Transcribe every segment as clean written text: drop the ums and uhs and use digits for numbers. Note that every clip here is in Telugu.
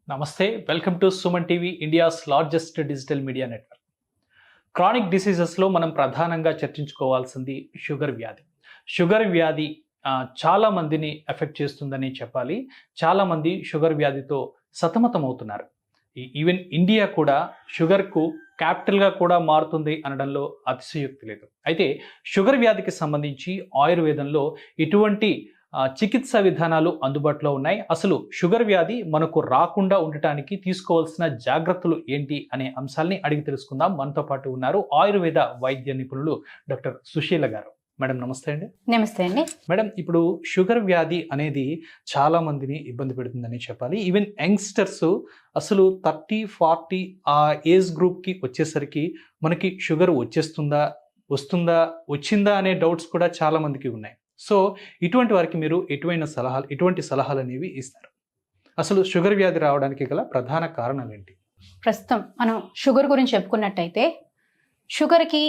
నమస్తే, welcome to Suman TV, India's largest digital media network. Chronic డిసీజెస్లో మనం ప్రధానంగా చర్చించుకోవాల్సింది షుగర్ వ్యాధి. షుగర్ వ్యాధి చాలా మందిని ఎఫెక్ట్ చేస్తుందని చెప్పాలి. చాలామంది షుగర్ వ్యాధితో సతమతమవుతున్నారు. ఈవెన్ ఇండియా కూడా షుగర్కు క్యాపిటల్గా కూడా మారుతుంది అనడంలో అతిశయోక్తి లేదు. అయితే షుగర్ వ్యాధికి సంబంధించి ఆయుర్వేదంలో ఇటువంటి చికిత్సా విధానాలు అందుబాటులో ఉన్నాయి. అసలు షుగర్ వ్యాధి మనకు రాకుండా ఉండటానికి తీసుకోవాల్సిన జాగ్రత్తలు ఏంటి అనే అంశాలని అడిగి తెలుసుకుందాం. మనతో పాటు ఉన్నారు ఆయుర్వేద వైద్య నిపుణులు డాక్టర్ సుశీల గారు. మేడం నమస్తే అండి. నమస్తే అండి. మేడం, ఇప్పుడు షుగర్ వ్యాధి అనేది చాలా మందిని ఇబ్బంది పెడుతుందని చెప్పాలి. ఈవెన్ యంగ్స్టర్స్ అసలు 30-40 ఆ ఏజ్ గ్రూప్కి వచ్చేసరికి మనకి షుగర్ వచ్చిందా అనే డౌట్స్ కూడా చాలా మందికి ఉన్నాయి. సో ఇటువంటి వారికి మీరు ఎటువంటి సలహాలు అనేవి ఇస్తారు? అసలు షుగర్ వ్యాధి రావడానికి గల ప్రధాన కారణాలు ఏంటి? ప్రస్తుతం మనం షుగర్ గురించి చెప్పుకున్నట్టయితే షుగర్కి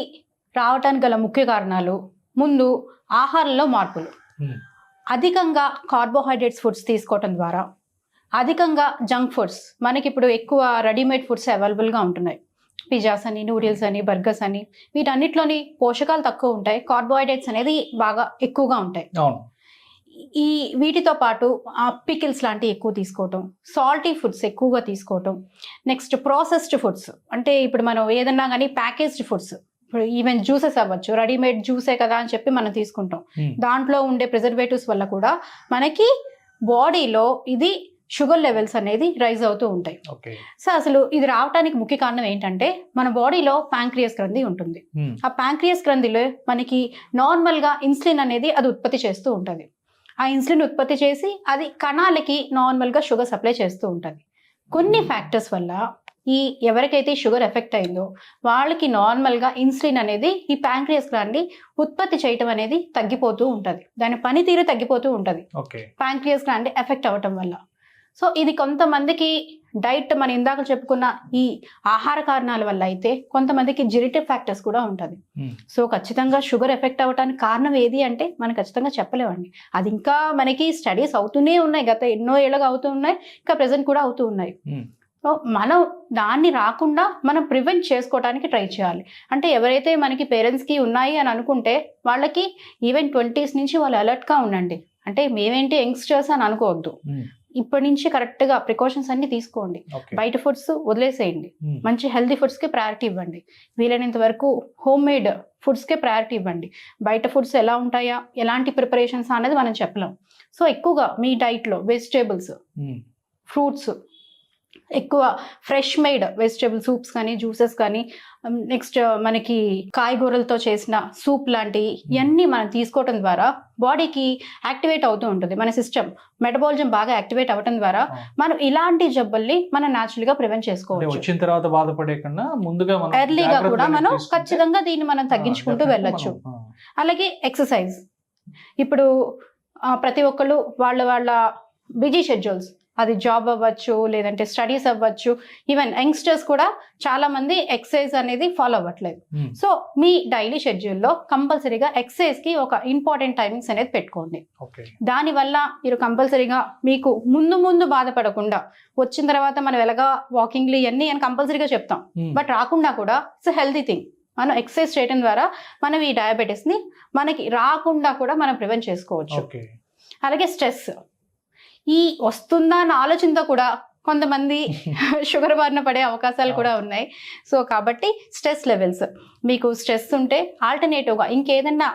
రావడానికి గల ముఖ్య కారణాలు ముందు ఆహారంలో మార్పులు. అధికంగా కార్బోహైడ్రేట్స్ ఫుడ్స్ తీసుకోవటం ద్వారా, అధికంగా జంక్ ఫుడ్స్, మనకి ఇప్పుడు ఎక్కువ రెడీమేడ్ ఫుడ్స్ అవైలబుల్గా ఉంటున్నాయి. పిజ్జాస్ అని, నూడిల్స్ అని, బర్గర్స్ అని, వీటన్నిటిలోని పోషకాలు తక్కువ ఉంటాయి, కార్బోహైడ్రేట్స్ అనేది బాగా ఎక్కువగా ఉంటాయి. వీటితో పాటు పికిల్స్ లాంటివి ఎక్కువ తీసుకోవటం, సాల్టీ ఫుడ్స్ ఎక్కువగా తీసుకోవటం, నెక్స్ట్ ప్రాసెస్డ్ ఫుడ్స్ అంటే ఇప్పుడు మనం ఏదన్నా కానీ ప్యాకేజ్డ్ ఫుడ్స్, ఇప్పుడు ఈవెన్ జ్యూసెస్ అవ్వచ్చు, రెడీమేడ్ జ్యూసే కదా అని చెప్పి మనం తీసుకుంటాం. దాంట్లో ఉండే ప్రిజర్వేటివ్స్ వల్ల కూడా మనకి బాడీలో ఇది షుగర్ లెవెల్స్ అనేది రైజ్ అవుతూ ఉంటాయి. సో అసలు ఇది రావడానికి ముఖ్య కారణం ఏంటంటే మన బాడీలో ప్యాంక్రియాస్ గ్రంథి ఉంటుంది. ఆ ప్యాంక్రియాస్ గ్రంథిలో మనకి నార్మల్గా ఇన్సులిన్ అనేది అది ఉత్పత్తి చేస్తూ ఉంటుంది. ఆ ఇన్సులిన్ ఉత్పత్తి చేసి అది కణాలకి నార్మల్గా షుగర్ సప్లై చేస్తూ ఉంటుంది. కొన్ని ఫ్యాక్టర్స్ వల్ల ఎవరికైతే షుగర్ ఎఫెక్ట్ అయిందో వాళ్ళకి నార్మల్గా ఇన్సులిన్ అనేది ఈ ప్యాంక్రియాస్ గ్లాండ్ని ఉత్పత్తి చేయటం అనేది తగ్గిపోతూ ఉంటుంది. దాని పనితీరు తగ్గిపోతూ ఉంటుంది ప్యాంక్రియాస్ గ్లాండ్ ఎఫెక్ట్ అవ్వటం వల్ల. సో ఇది కొంతమందికి డైట్, మనం ఇందాక చెప్పుకున్న ఈ ఆహార కారణాల వల్ల అయితే, కొంతమందికి జెనెటిక్ ఫ్యాక్టర్స్ కూడా ఉంటుంది. సో ఖచ్చితంగా షుగర్ ఎఫెక్ట్ అవ్వడానికి కారణం ఏది అంటే మనం ఖచ్చితంగా చెప్పలేమండి. అది ఇంకా మనకి స్టడీస్ అవుతూనే ఉన్నాయి, గత ఎన్నో ఏళ్ళగా అవుతూ ఉన్నాయి, ఇంకా ప్రెసెంట్ కూడా అవుతూ ఉన్నాయి. సో మనం దాన్ని రాకుండా మనం ప్రివెంట్ చేసుకోవడానికి ట్రై చేయాలి. అంటే ఎవరైతే మనకి పేరెంట్స్కి ఉన్నాయి అని అనుకుంటే వాళ్ళకి ఈవెన్ 20s నుంచి వాళ్ళు అలర్ట్గా ఉండండి. అంటే మేమేంటి యంగ్స్టర్స్ అని అనుకోవద్దు. ఇప్పటి నుంచి కరెక్ట్గా ప్రికాషన్స్ అన్ని తీసుకోండి. బయట ఫుడ్స్ వదిలేసేయండి. మంచి హెల్తీ ఫుడ్స్కి ప్రయారిటీ ఇవ్వండి. వీలైనంత వరకు హోమ్ మేడ్ ఫుడ్స్కే ప్రయారిటీ ఇవ్వండి. బయట ఫుడ్స్ ఎలా ఉంటాయా, ఎలాంటి ప్రిపరేషన్స్ అనేది మనం చెప్పలేం. సో ఎక్కువగా మీ డైట్లో వెజిటేబుల్స్, ఫ్రూట్స్, ఎక్కువ ఫ్రెష్ మేడ్ వెజిటేబుల్ సూప్స్ కానీ, జ్యూసెస్ కానీ, నెక్స్ట్ మనకి కాయగూరలతో చేసిన సూప్ లాంటివి ఇవన్నీ మనం తీసుకోవటం ద్వారా బాడీకి యాక్టివేట్ అవుతూ ఉంటుంది. మన సిస్టమ్ మెటబాలిజం బాగా యాక్టివేట్ అవ్వటం ద్వారా మనం ఇలాంటి జబ్బుల్ని మనం న్యాచురల్ గా ప్రివెంట్ చేసుకోవచ్చు. వచ్చిన తర్వాత బాధపడే కన్నా ముందుగా ఎర్లీగా కూడా మనం ఖచ్చితంగా దీన్ని మనం తగ్గించుకుంటూ వెళ్ళొచ్చు. అలాగే ఎక్సర్సైజ్. ఇప్పుడు ప్రతి ఒక్కళ్ళు వాళ్ళ బిజీ షెడ్యూల్స్, అది జాబ్ అవ్వచ్చు, లేదంటే స్టడీస్ అవ్వచ్చు, ఈవెన్ యంగ్స్టర్స్ కూడా చాలా మంది ఎక్సర్సైజ్ అనేది ఫాలో అవ్వట్లేదు. సో మీ డైలీ షెడ్యూల్లో కంపల్సరీగా ఎక్సర్సైజ్కి ఒక ఇంపార్టెంట్ టైమింగ్స్ అనేది పెట్టుకోండి. దానివల్ల మీరు కంపల్సరీగా మీకు ముందు బాధపడకుండా, వచ్చిన తర్వాత మనం ఎలాగా వాకింగ్లు ఇవన్నీ అని కంపల్సరీగా చెప్తాం, బట్ రాకుండా కూడా ఇట్స్ హెల్తీ థింగ్. మనం ఎక్సర్సైజ్ చేయడం ద్వారా మనం ఈ డయాబెటీస్ని మనకి రాకుండా కూడా మనం ప్రివెంట్ చేసుకోవచ్చు. అలాగే స్ట్రెస్, ఈ వస్తుందా అన్న ఆలోచనతో కూడా కొంతమంది షుగర్ బారిన పడే అవకాశాలు కూడా ఉన్నాయి. సో కాబట్టి స్ట్రెస్ లెవెల్స్, మీకు స్ట్రెస్ ఉంటే ఆల్టర్నేటివ్గా ఇంకేదన్నా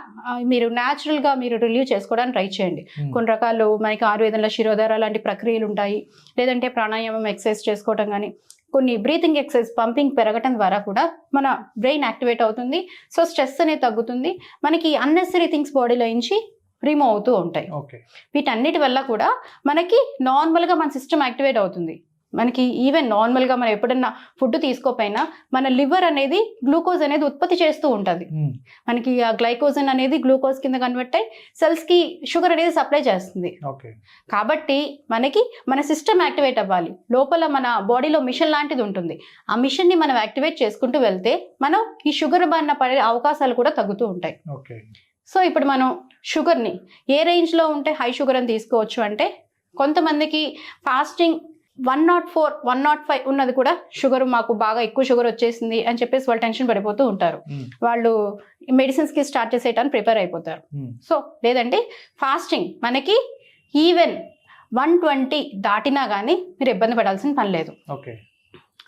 మీరు న్యాచురల్గా మీరు రిలీవ్ చేసుకోవడానికి ట్రై చేయండి. కొన్ని రకాలు మనకి ఆయుర్వేదంలో శిరోధార లాంటి ప్రక్రియలు ఉంటాయి, లేదంటే ప్రాణాయామం ఎక్సర్సైజ్ చేసుకోవటం కానీ, కొన్ని బ్రీతింగ్ ఎక్సర్సైజ్, పంపింగ్ పెరగటం ద్వారా కూడా మన బ్రెయిన్ యాక్టివేట్ అవుతుంది. సో స్ట్రెస్ అనేది తగ్గుతుంది, మనకి అన్నెసరీ థింగ్స్ బాడీలో నుంచి రిమూవ్ అవుతూ ఉంటాయి. వీటన్నిటి వల్ల కూడా మనకి నార్మల్గా మన సిస్టమ్ యాక్టివేట్ అవుతుంది. మనకి ఈవెన్ నార్మల్గా మనం ఎప్పుడన్నా ఫుడ్ తీసుకోపోయినా మన లివర్ అనేది గ్లూకోజ్ అనేది ఉత్పత్తి చేస్తూ ఉంటుంది. మనకి ఆ గ్లైకోజన్ అనేది గ్లూకోజ్ కింద కన్వర్ట్ అయ్యి సెల్స్కి షుగర్ అనేది సప్లై చేస్తుంది. కాబట్టి మనకి మన సిస్టమ్ యాక్టివేట్ అవ్వాలి. లోపల మన బాడీలో మిషన్ లాంటిది ఉంటుంది. ఆ మిషన్ని మనం యాక్టివేట్ చేసుకుంటూ వెళ్తే మనం ఈ షుగర్ బారిన పడే అవకాశాలు కూడా తగ్గుతూ ఉంటాయి. సో ఇప్పుడు మనం షుగర్ని ఏ రేంజ్లో ఉంటే హై షుగర్ అని తీసుకోవచ్చు అంటే, కొంతమందికి ఫాస్టింగ్ 104, 105 ఉన్నది కూడా షుగర్, మాకు బాగా ఎక్కువ షుగర్ వచ్చేసింది అని చెప్పేసి వాళ్ళు టెన్షన్ పడిపోతూ ఉంటారు. వాళ్ళు మెడిసిన్స్ కి స్టార్ట్ చేసేయటానికి ప్రిపేర్ అయిపోతారు. సో లేదంటే ఫాస్టింగ్ మనకి ఈవెన్ 120 దాటినా కానీ మీరు ఇబ్బంది పడాల్సిన పని లేదు.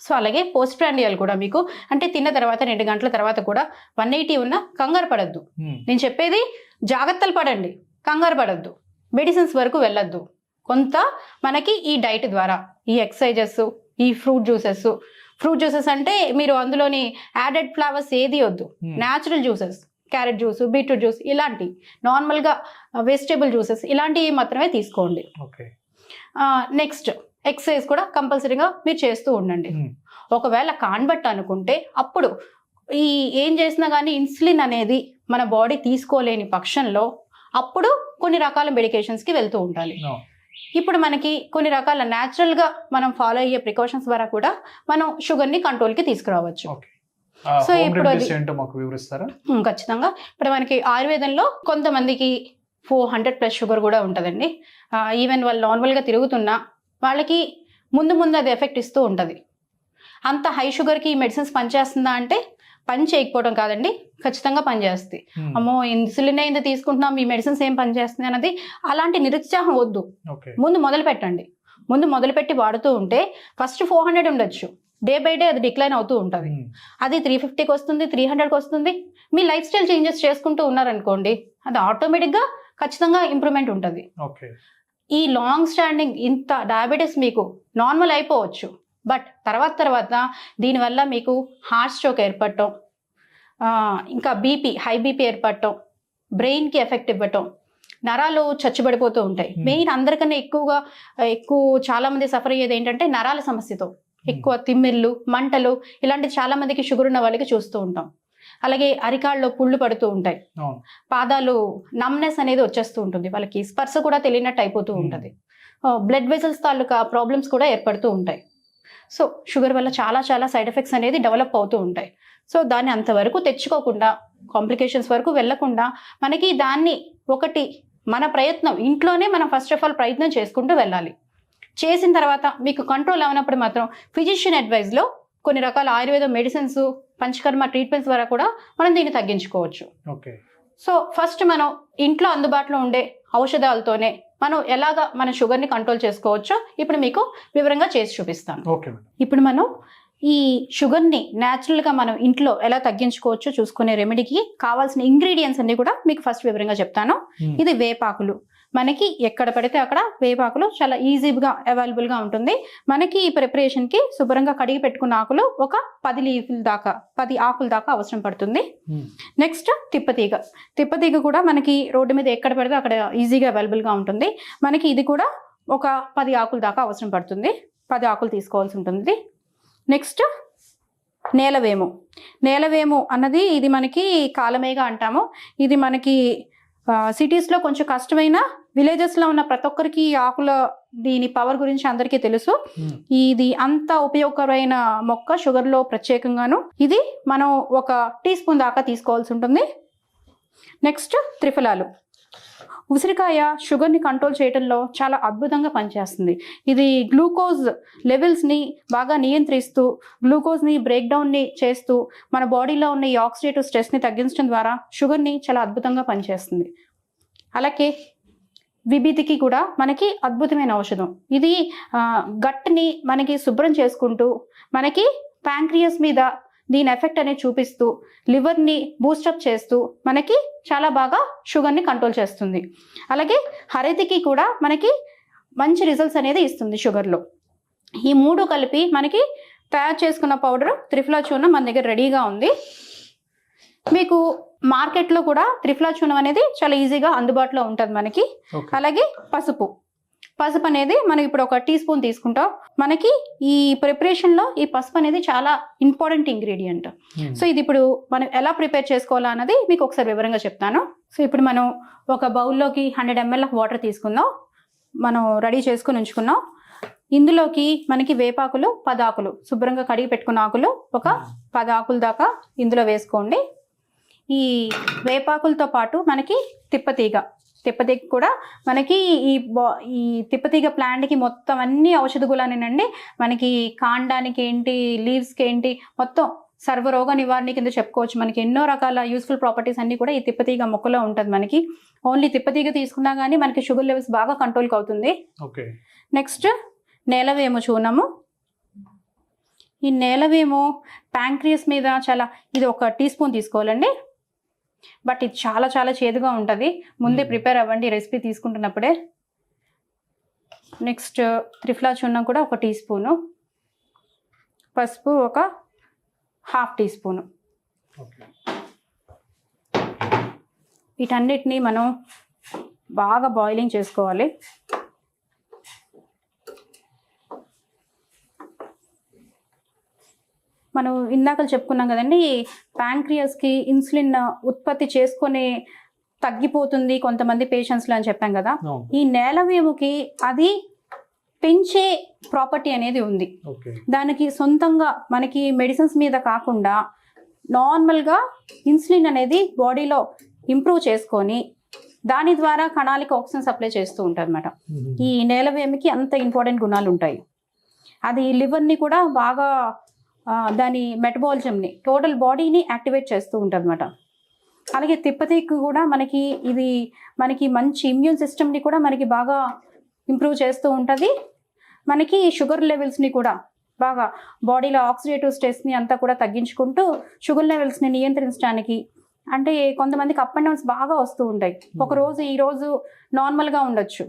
సో అలాగే పోస్ట్ ప్రాండియల్ కూడా మీకు అంటే తిన్న తర్వాత 2 గంటల తర్వాత కూడా 180 ఉన్నా కంగారు పడద్దు. నేను చెప్పేది జాగ్రత్తలు పడండి, కంగారు పడద్దు, మెడిసిన్స్ వరకు వెళ్ళొద్దు. కొంత మనకి ఈ డైట్ ద్వారా ఈ ఎక్సర్సైజెస్, ఈ ఫ్రూట్ జ్యూసెస్ అంటే మీరు అందులోని యాడెడ్ ఫ్లేవర్స్ ఏది వద్దు, natural juices, carrot juice, beetroot juice, ఇలాంటి నార్మల్గా వెజిటేబుల్ జ్యూసెస్ ఇలాంటివి మాత్రమే తీసుకోండి. నెక్స్ట్ ఎక్సర్సైజ్ కూడా కంపల్సరీగా మీరు చేస్తూ ఉండండి. ఒకవేళ కాన్బట్ అనుకుంటే అప్పుడు ఈ ఏం చేసినా కానీ ఇన్సులిన్ అనేది మన బాడీ తీసుకోలేని పక్షంలో అప్పుడు కొన్ని రకాల మెడికేషన్స్కి వెళ్తూ ఉండాలి. ఇప్పుడు మనకి కొన్ని రకాల న్యాచురల్గా మనం ఫాలో అయ్యే ప్రికాషన్స్ ద్వారా కూడా మనం షుగర్ని కంట్రోల్కి తీసుకురావచ్చు. సో ఇప్పుడు ఖచ్చితంగా ఇప్పుడు మనకి ఆయుర్వేదంలో కొంతమందికి 400+ షుగర్ కూడా ఉంటుందండి. ఈవెన్ వాళ్ళు నార్మల్గా తిరుగుతున్నా వాళ్ళకి ముందు అది ఎఫెక్ట్ ఇస్తూ ఉంటుంది. అంత హై షుగర్కి ఈ మెడిసిన్స్ పనిచేస్తుందా అంటే పని చేయకపోవడం కాదండి, ఖచ్చితంగా పనిచేస్తుంది. అమ్మో ఇన్సులిన్ ఇంత తీసుకుంటున్నాం, ఈ మెడిసిన్స్ ఏం పనిచేస్తుంది అన్నది అలాంటి నిరుత్సాహం వద్దు. ముందు మొదలుపెట్టి వాడుతూ ఉంటే ఫస్ట్ 400 ఉండొచ్చు, డే బై డే అది డిక్లైన్ అవుతూ ఉంటుంది. అది 350కి వస్తుంది, 300కి వస్తుంది. మీ లైఫ్ స్టైల్ చేంజెస్ చేసుకుంటూ ఉన్నారనుకోండి, అది ఆటోమేటిక్గా ఖచ్చితంగా ఇంప్రూవ్మెంట్ ఉంటుంది. ఈ లాంగ్ స్టాండింగ్ ఇంత డయాబెటీస్ మీకు నార్మల్ అయిపోవచ్చు, బట్ తర్వాత దీనివల్ల మీకు హార్ట్ స్ట్రోక్ ఏర్పడటం, ఇంకా హై బీపీ ఏర్పడటం, బ్రెయిన్కి ఎఫెక్ట్ ఇవ్వటం, నరాలు చచ్చుబడిపోతూ ఉంటాయి. మెయిన్ అందరికన్నా ఎక్కువ చాలా మంది సఫర్ అయ్యేది ఏంటంటే నరాల సమస్యతో. ఎక్కువ తిమ్మిర్లు, మంటలు ఇలాంటి చాలా మందికి షుగర్ ఉన్న వాళ్ళకి చూస్తూ ఉంటాం. అలాగే అరికాళ్ళలో పుళ్ళు పడుతూ ఉంటాయి, పాదాలు నమ్నెస్ అనేది వచ్చేస్తూ ఉంటుంది, వాళ్ళకి స్పర్శ కూడా తెలియనట్టు అయిపోతూ ఉంటుంది. బ్లడ్ వెజల్స్ తాలూకా ప్రాబ్లమ్స్ కూడా ఏర్పడుతూ ఉంటాయి. సో షుగర్ వల్ల చాలా సైడ్ ఎఫెక్ట్స్ అనేది డెవలప్ అవుతూ ఉంటాయి. సో దాన్ని అంతవరకు తెచ్చుకోకుండా, కాంప్లికేషన్స్ వరకు వెళ్లకుండా మనకి దాన్ని మన ప్రయత్నం ఇంట్లోనే మనం ఫస్ట్ ఆఫ్ ఆల్ ప్రయత్నం చేసుకుంటూ వెళ్ళాలి. చేసిన తర్వాత మీకు కంట్రోల్ అవనప్పుడు మాత్రం ఫిజిషియన్ అడ్వైజ్లో కొన్ని రకాల ఆయుర్వేద మెడిసిన్స్, పంచకర్మ ట్రీట్మెంట్స్ ద్వారా కూడా మనం దీన్ని తగ్గించుకోవచ్చు. సో ఫస్ట్ మనం ఇంట్లో అందుబాటులో ఉండే ఔషధాలతోనే మనం ఎలాగా మన షుగర్ని కంట్రోల్ చేసుకోవచ్చో ఇప్పుడు మీకు వివరంగా చేసి చూపిస్తాను. ఇప్పుడు మనం ఈ షుగర్ని న్యాచురల్గా మనం ఇంట్లో ఎలా తగ్గించుకోవచ్చో చూసుకునే రెమెడీకి కావాల్సిన ఇంగ్రీడియంట్స్ అన్ని కూడా మీకు ఫస్ట్ వివరంగా చెప్తాను. ఇది వేపాకులు. మనకి ఎక్కడ పడితే అక్కడ వేపాకులు చాలా ఈజీగా అవైలబుల్గా ఉంటుంది. మనకి ఈ ప్రిపరేషన్కి శుభ్రంగా కడిగి పెట్టుకున్న ఆకులు ఒక 10 ఆకుల దాకా అవసరం పడుతుంది. నెక్స్ట్ తిప్పతీగ కూడా మనకి రోడ్డు మీద ఎక్కడ పడితే అక్కడ ఈజీగా అవైలబుల్గా ఉంటుంది. మనకి ఇది కూడా ఒక 10 ఆకుల దాకా అవసరం పడుతుంది. 10 ఆకులు తీసుకోవాల్సి ఉంటుంది. నెక్స్ట్ నేలవేము అన్నది ఇది మనకి కాలమేఘ అంటాము. ఇది మనకి సిటీస్లో కొంచెం కష్టమైన, విలేజెస్లో ఉన్న ప్రతి ఒక్కరికి ఈ ఆకుల దీని పవర్ గురించి అందరికీ తెలుసు. ఇది అంత ఉపయోగకరమైన మొక్క షుగర్లో ప్రత్యేకంగాను. ఇది మనం ఒక టీ స్పూన్ దాకా తీసుకోవాల్సి ఉంటుంది. నెక్స్ట్ త్రిఫలాలు. ఉసిరికాయ షుగర్ని కంట్రోల్ చేయడంలో చాలా అద్భుతంగా పనిచేస్తుంది. ఇది గ్లూకోజ్ లెవెల్స్ని బాగా నియంత్రిస్తూ, గ్లూకోజ్ని బ్రేక్ డౌన్ని చేస్తూ, మన బాడీలో ఉన్న ఈ ఆక్సిడేటివ్ స్ట్రెస్ని తగ్గించడం ద్వారా షుగర్ని చాలా అద్భుతంగా పనిచేస్తుంది. అలాగే విభీతికి కూడా మనకి అద్భుతమైన ఔషధం. ఇది గట్ని మనకి శుభ్రం చేసుకుంటూ, మనకి ప్యాంక్రియాస్ మీద దీని ఎఫెక్ట్ అనేది చూపిస్తూ, లివర్ని బూస్టప్ చేస్తూ మనకి చాలా బాగా షుగర్ని కంట్రోల్ చేస్తుంది. అలాగే హరితికి కూడా మనకి మంచి రిజల్ట్స్ అనేది ఇస్తుంది షుగర్లో. ఈ 3 కలిపి మనకి తయారు చేసుకున్న పౌడర్ త్రిఫలా చూర్ణం మన దగ్గర రెడీగా ఉంది. మీకు మార్కెట్లో కూడా త్రిఫలా చూర్ణం అనేది చాలా ఈజీగా అందుబాటులో ఉంటుంది మనకి. అలాగే పసుపు అనేది మనం ఇప్పుడు ఒక టీ స్పూన్ తీసుకుంటాం. మనకి ఈ ప్రిపరేషన్లో ఈ పసుపు అనేది చాలా ఇంపార్టెంట్ ఇంగ్రీడియంట్. సో ఇది ఇప్పుడు మనం ఎలా ప్రిపేర్ చేసుకోవాలా అన్నది మీకు ఒకసారి వివరంగా చెప్తాను. సో ఇప్పుడు మనం ఒక బౌల్లోకి 100 ml ఆఫ్ వాటర్ తీసుకుందాం. మనం రెడీ చేసుకుని ఉంచుకున్నాం. ఇందులోకి మనకి వేపాకులు 10 ఆకులు, శుభ్రంగా కడిగి పెట్టుకున్న ఆకులు ఒక 10 ఆకుల దాకా ఇందులో వేసుకోండి. ఈ వేపాకులతో పాటు మనకి తిప్పతీగ కూడా మనకి ఈ తిప్పతీగ ప్లాంట్కి మొత్తం అన్ని ఔషధ గుణాలేనండి. మనకి కాండానికి ఏంటి, లీవ్స్కి ఏంటి, మొత్తం సర్వరోగ నివారణ కింద చెప్పుకోవచ్చు. మనకి ఎన్నో రకాల యూస్ఫుల్ ప్రాపర్టీస్ అన్ని కూడా ఈ తిప్పతీగ మొక్కలో ఉంటుంది. మనకి ఓన్లీ తిప్పతీగ తీసుకున్నా కానీ మనకి షుగర్ లెవెల్స్ బాగా కంట్రోల్కి అవుతుంది. ఓకే. నెక్స్ట్ నేలవేము చూడము. ఈ నేలవేము ప్యాంక్రియస్ మీద చాలా, ఇది 1 టీ స్పూన్ తీసుకోవాలండి. బట్ ఇది చాలా చాలా చేదుగా ఉంటుంది. ముందే ప్రిపేర్ అవ్వండి రెసిపీ తీసుకుంటున్నప్పుడే. నెక్స్ట్ త్రిఫ్లా చూర్ణం కూడా 1 టీ స్పూను, పసుపు 1/2 టీ స్పూను. వీటన్నిటిని మనం బాగా బాయిలింగ్ చేసుకోవాలి. మనం ఇందాక చెప్పుకున్నాం కదండి, ప్యాంక్రియాస్కి ఇన్సులిన్ ఉత్పత్తి చేసుకొని తగ్గిపోతుంది కొంతమంది పేషెంట్స్లో అని చెప్పాం కదా. ఈ నేలవేముకి అది పెంచే ప్రాపర్టీ అనేది ఉంది. దానికి సొంతంగా మనకి మెడిసిన్స్ మీద కాకుండా నార్మల్గా ఇన్సులిన్ అనేది బాడీలో ఇంప్రూవ్ చేసుకొని దాని ద్వారా కణాలకి ఆక్సిజన్ సప్లై చేస్తూ ఉంటుంది అనమాట. ఈ నేలవేమికి అంత ఇంపార్టెంట్ గుణాలు ఉంటాయి. అది లివర్ని కూడా బాగా దాని మెటబాలిజంని, టోటల్ బాడీని యాక్టివేట్ చేస్తూ ఉంటుంది అనమాట. అలాగే తిప్పతీగ కూడా మనకి మంచి ఇమ్యూన్ సిస్టమ్ని కూడా మనకి బాగా ఇంప్రూవ్ చేస్తూ ఉంటుంది. మనకి షుగర్ లెవెల్స్ని కూడా బాగా బాడీలో ఆక్సిడేటివ్ స్ట్రెస్ని అంతా కూడా తగ్గించుకుంటూ షుగర్ లెవెల్స్ని నియంత్రించడానికి, అంటే కొంతమందికి అప్ అండ్ డౌన్స్ బాగా వస్తూ ఉంటాయి. ఈ రోజు నార్మల్గా ఉండొచ్చు,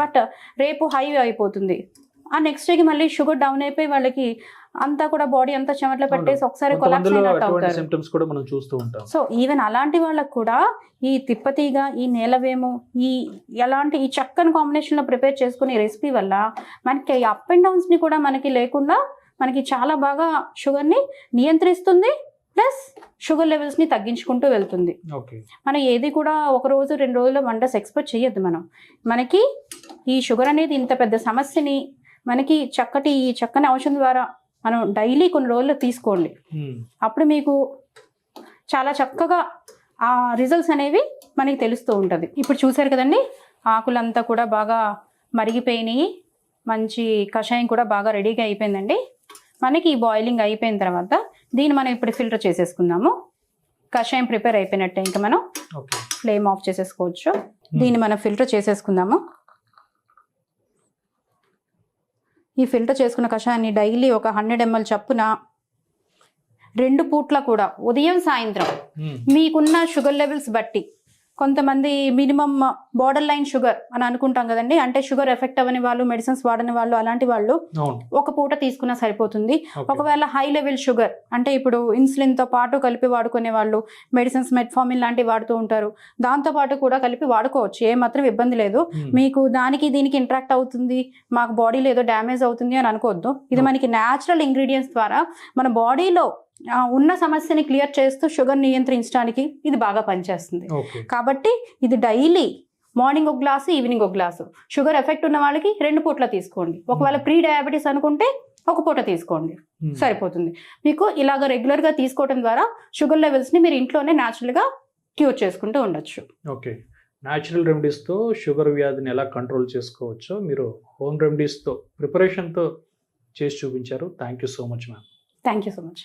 బట్ రేపు హై అయిపోతుంది. ఆ నెక్స్ట్ డేకి మళ్ళీ షుగర్ డౌన్ అయిపోయి వాళ్ళకి అంతా కూడా బాడీ అంతా చెమటలో పెట్టేసి ఒకసారి కొలాప్స్ అయినట్టు అవుతారు. సో ఈవెన్ అలాంటి వాళ్ళకు కూడా ఈ తిప్పతీగ, ఈ నేలవేము, ఈ చక్కని కాంబినేషన్ లో ప్రిపేర్ చేసుకునే రెసిపీ వల్ల మనకి అప్ అండ్ డౌన్స్ ని కూడా మనకి లేకుండా మనకి చాలా బాగా షుగర్ ని నియంత్రిస్తుంది, ప్లస్ షుగర్ లెవెల్స్ ని తగ్గించుకుంటూ వెళ్తుంది. మనం ఏది కూడా 1 రోజు 2 రోజుల్లో వండర్స్ ఎక్స్పెక్ట్ చేయొద్దు. మనకి ఈ షుగర్ అనేది ఇంత పెద్ద సమస్యని మనకి చక్కని ఔషధం ద్వారా మనం డైలీ కొన్ని రోజులు తీసుకోండి. అప్పుడు మీకు చాలా చక్కగా ఆ రిజల్ట్స్ అనేవి మనకి తెలుస్తూ ఉంటుంది. ఇప్పుడు చూసారు కదండి, ఆకులంతా కూడా బాగా మరిగిపోయినాయి, మంచి కషాయం కూడా బాగా రెడీగా అయిపోయిందండి. మనకి ఈ బాయిలింగ్ అయిపోయిన తర్వాత దీన్ని మనం ఇప్పుడు ఫిల్టర్ చేసేసుకుందాము. కషాయం ప్రిపేర్ అయిపోయినట్టే ఇంకా మనం ఫ్లేమ్ ఆఫ్ చేసేసుకోవచ్చు. దీన్ని మనం ఫిల్టర్ చేసేసుకుందాము. ఈ ఫిల్టర్ చేసుకున్న కషాయాన్ని డైలీ 100 ml చప్పున 2 పూట్ల కూడా ఉదయం సాయంత్రం మీకున్న షుగర్ లెవెల్స్ బట్టి, కొంతమంది మినిమం బార్డర్ లైన్ షుగర్ అని అనుకుంటాం కదండి, అంటే షుగర్ ఎఫెక్ట్ అవ్వని వాళ్ళు, మెడిసిన్స్ వాడని వాళ్ళు, అలాంటి వాళ్ళు 1 పూట తీసుకున్నా సరిపోతుంది. ఒకవేళ హై లెవెల్ షుగర్ అంటే ఇప్పుడు ఇన్సులిన్ తో పాటు కలిపి వాడుకునే వాళ్ళు మెడిసిన్స్, మెట్ఫార్మిన్ లాంటివి వాడుతూ ఉంటారు, దాంతో పాటు కూడా కలిపి వాడుకోవచ్చు, ఏమాత్రం ఇబ్బంది లేదు. మీకు దానికి దీనికి ఇంటరాక్ట్ అవుతుంది, మాకు బాడీలో ఏదో డ్యామేజ్ అవుతుంది అని అనుకోవద్దు. ఇది మనకి న్యాచురల్ ఇంగ్రీడియంట్స్ ద్వారా మన బాడీలో ఉన్న సమస్యని క్లియర్ చేస్తూ షుగర్ నియంత్రించడానికి ఇది బాగా పనిచేస్తుంది. కాబట్టి ఇది daily morning 1 glass, evening 1 glass. Sugar effect ఉన్న వాళ్ళకి 2 పూట్ల తీసుకోండి. ఒకవేళ ప్రీ డయాబెటీస్ అనుకుంటే 1 పూట తీసుకోండి, సరిపోతుంది. మీకు ఇలాగ రెగ్యులర్ గా తీసుకోవడం ద్వారా షుగర్ లెవెల్స్ ని మీరు ఇంట్లోనే న్యాచురల్ గా క్యూర్ చేసుకుంటూ ఉండొచ్చు. ఓకే, న్యాచురల్ రెమెడీస్తో షుగర్ వ్యాధిని ఎలా కంట్రోల్ చేసుకోవచ్చో మీరు హోమ్ రెమెడీస్తో ప్రిపరేషన్తో చేసి చూపించారు. Thank you so much ma'am. Thank you so much.